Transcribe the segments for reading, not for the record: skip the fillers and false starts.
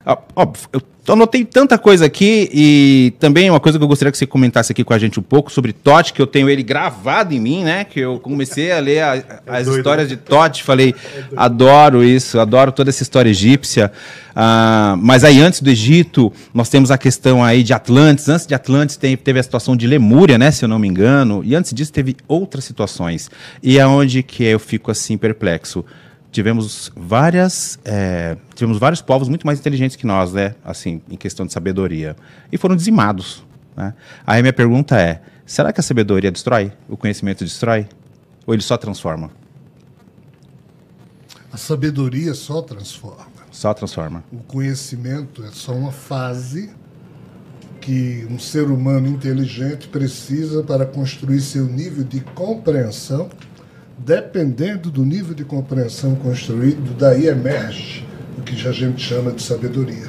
Eu anotei tanta coisa aqui e também uma coisa que eu gostaria que você comentasse aqui com a gente um pouco sobre Tote, que eu tenho ele gravado em mim, né? Que eu comecei a ler as histórias de Tote, falei, adoro isso, adoro toda essa história egípcia. Mas aí antes do Egito, nós temos a questão aí de Atlantes. Antes de Atlantes teve a situação de Lemúria, né? Se eu não me engano. E antes disso teve outras situações. E é onde que eu fico assim perplexo. Tivemos vários povos muito mais inteligentes que nós, né? Assim, em questão de sabedoria. E foram dizimados, né? Aí minha pergunta é, será que a sabedoria destrói? O conhecimento destrói? Ou ele só transforma? A sabedoria só transforma. Só transforma. O conhecimento é só uma fase que um ser humano inteligente precisa para construir seu nível de compreensão. Dependendo do nível de compreensão construído, daí emerge o que a gente chama de sabedoria.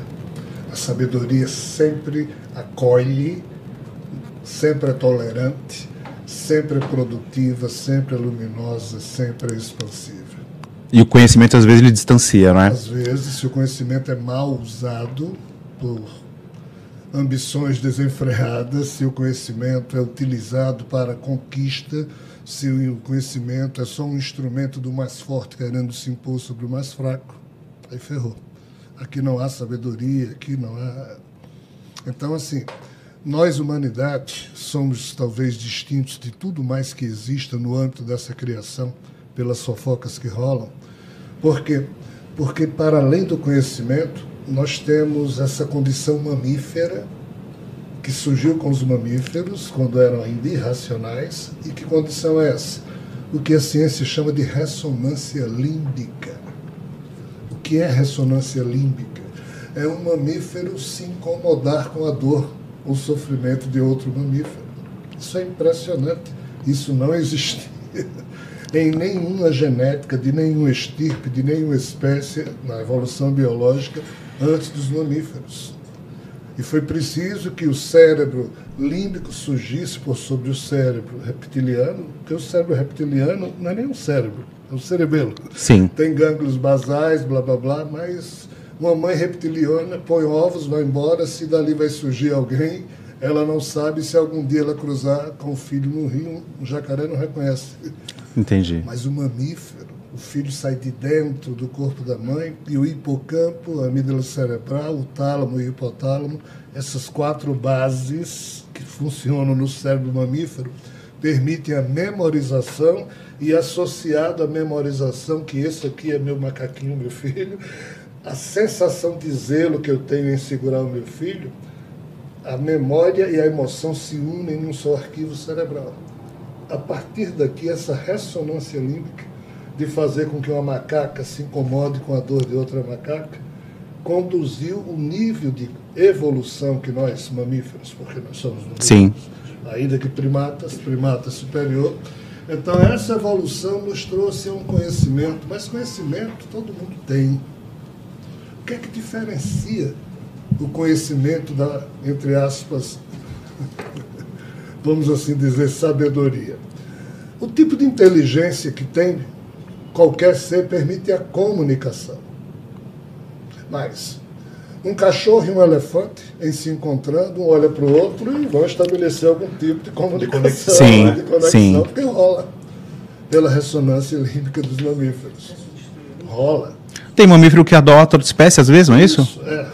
A sabedoria sempre acolhe, sempre é tolerante, sempre é produtiva, sempre é luminosa, sempre é expansiva. E o conhecimento, às vezes, ele distancia, não é? Às vezes, se o conhecimento é mal usado por ambições desenfreadas, se o conhecimento é utilizado para conquista, se o conhecimento é só um instrumento do mais forte querendo se impor sobre o mais fraco, aí ferrou. Aqui não há sabedoria, aqui não há... Então, assim, nós, humanidade, somos talvez distintos de tudo mais que exista no âmbito dessa criação, pelas fofocas que rolam. Por quê? Porque, para além do conhecimento, nós temos essa condição mamífera que surgiu com os mamíferos, quando eram ainda irracionais. E que condição é essa? O que a ciência chama de ressonância límbica. O que é ressonância límbica? É um mamífero se incomodar com a dor ou sofrimento de outro mamífero. Isso é impressionante. Isso não existia em nenhuma genética, de nenhuma estirpe, de nenhuma espécie, na evolução biológica, antes dos mamíferos. E foi preciso que o cérebro límbico surgisse por sobre o cérebro reptiliano, porque o cérebro reptiliano não é nem um cérebro, é um cerebelo. Sim. Tem gânglios basais, blá, blá, blá, mas uma mãe reptiliana põe ovos, vai embora, se dali vai surgir alguém, ela não sabe, se algum dia ela cruzar com o filho no rio, um jacaré não reconhece. Entendi. Mas o mamífero, o filho sai de dentro do corpo da mãe e o hipocampo, a amígdala cerebral, o tálamo e o hipotálamo, essas 4 bases que funcionam no cérebro mamífero, permitem a memorização e, associado à memorização, que esse aqui é meu macaquinho, meu filho, a sensação de zelo que eu tenho em segurar o meu filho, a memória e a emoção se unem num só arquivo cerebral. A partir daqui, essa ressonância límbica de fazer com que uma macaca se incomode com a dor de outra macaca, conduziu o nível de evolução que nós, mamíferos, porque nós somos mamíferos, sim, ainda que primata superior. Então, essa evolução nos trouxe um conhecimento, mas conhecimento todo mundo tem. O que é que diferencia o conhecimento da, entre aspas, vamos assim dizer, sabedoria? O tipo de inteligência que tem qualquer ser permite a comunicação. Mas um cachorro e um elefante, em se encontrando, um olha para o outro e vão estabelecer algum tipo de comunicação, sim, de conexão, sim, porque rola pela ressonância límbica dos mamíferos. Rola. Tem mamífero que adota outra espécie, às vezes, não é isso?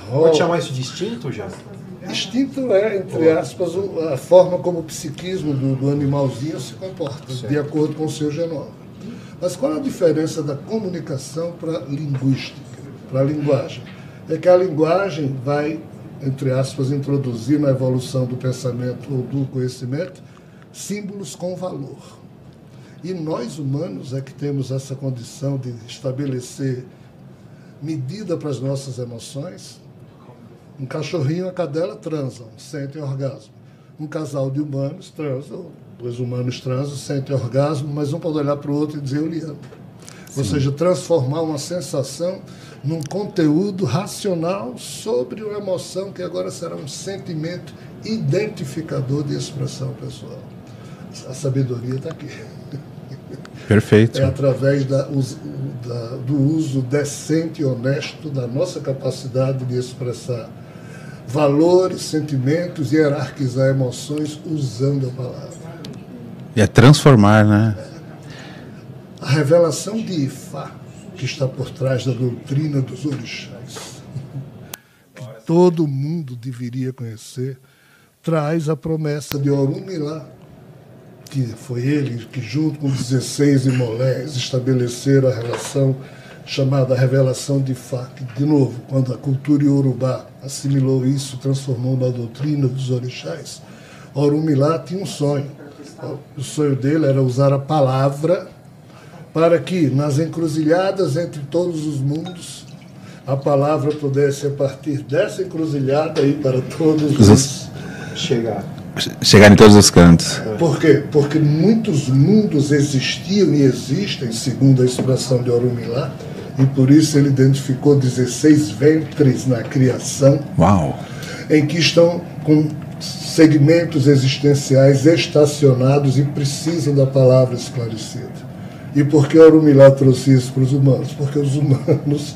Rola. Pode chamar isso de instinto, já? Instinto é, entre aspas, a forma como o psiquismo do animalzinho se comporta, certo, de acordo com o seu genoma. Mas qual é a diferença da comunicação para a linguística, para a linguagem? É que a linguagem vai, entre aspas, introduzir na evolução do pensamento ou do conhecimento símbolos com valor. E nós, humanos, é que temos essa condição de estabelecer medida para as nossas emoções. Um cachorrinho e uma cadela transam, sentem orgasmo. Um casal de humanos transam, 2 humanos transam, sentem orgasmo, mas um pode olhar para o outro e dizer eu lhe amo. Sim. Ou seja, transformar uma sensação num conteúdo racional sobre uma emoção que agora será um sentimento identificador de expressão pessoal. A sabedoria está aqui. Perfeito. É através do uso decente e honesto da nossa capacidade de expressar valores, sentimentos e hierarquizar emoções usando a palavra. E é transformar, né? A revelação de Ifá, que está por trás da doutrina dos orixás, que todo mundo deveria conhecer, traz a promessa de Orunmilá, que foi ele que, junto com 16 imolés, estabeleceram a relação chamada revelação de Ifá, que, de novo, quando a cultura iorubá assimilou isso, transformou na doutrina dos orixás, Orunmilá tinha um sonho. O sonho dele era usar a palavra para que, nas encruzilhadas entre todos os mundos, a palavra pudesse, a partir dessa encruzilhada, ir para todos os... Chegar em todos os cantos. Por quê? Porque muitos mundos existiam e existem, segundo a expressão de Orunmilá, e por isso ele identificou 16 ventres na criação. Uau! Em que estão com segmentos existenciais estacionados e precisam da palavra esclarecida. E por que Orunmilá trouxe isso para os humanos? Porque os humanos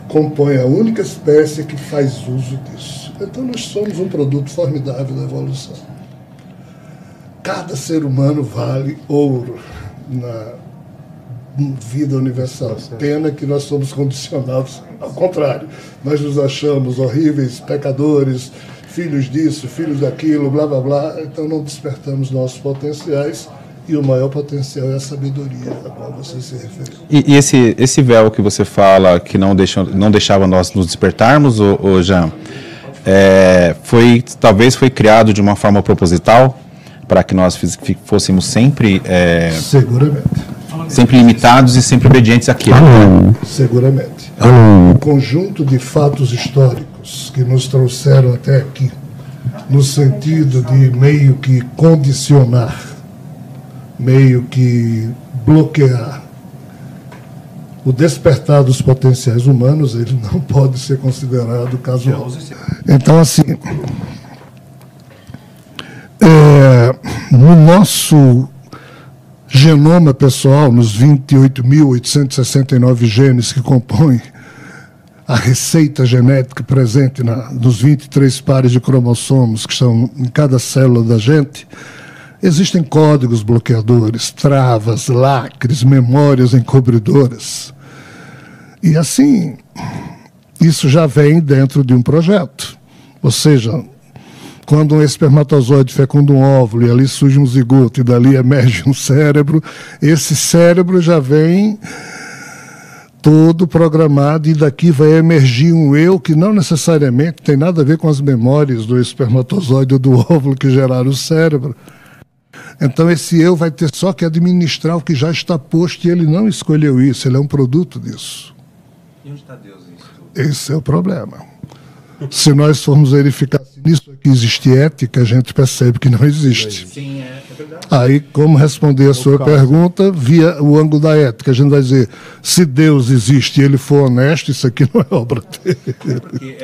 compõem a única espécie que faz uso disso. Então nós somos um produto formidável da evolução. Cada ser humano vale ouro na vida universal. Pena que nós somos condicionados ao contrário. Nós nos achamos horríveis, pecadores, filhos disso, filhos daquilo, blá, blá, blá. Então não despertamos nossos potenciais e o maior potencial é a sabedoria a qual você se referiu. E esse véu que você fala que não deixava nós nos despertarmos, ô Jean, talvez foi criado de uma forma proposital para que nós fôssemos sempre... Seguramente. Sempre limitados e sempre obedientes àquilo. Seguramente. Um conjunto de fatos históricos que nos trouxeram até aqui, no sentido de meio que condicionar, meio que bloquear o despertar dos potenciais humanos, ele não pode ser considerado casual. Então, assim, no nosso genoma pessoal, nos 28.869 genes que compõem a receita genética presente nos 23 pares de cromossomos que estão em cada célula da gente, existem códigos bloqueadores, travas, lacres, memórias encobridoras. E assim, isso já vem dentro de um projeto. Ou seja, quando um espermatozoide fecunda um óvulo e ali surge um zigoto e dali emerge um cérebro, esse cérebro já vem todo programado e daqui vai emergir um eu que não necessariamente tem nada a ver com as memórias do espermatozoide ou do óvulo que geraram o cérebro. Então esse eu vai ter só que administrar o que já está posto e ele não escolheu isso, ele é um produto disso. E onde está Deus nisso tudo? Esse é o problema. Se nós formos verificar se nisso aqui existe ética, a gente percebe que não existe. Sim, é verdade. Aí, como responder a sua pergunta, via o ângulo da ética, a gente vai dizer, se Deus existe e ele for honesto, isso aqui não é obra dele.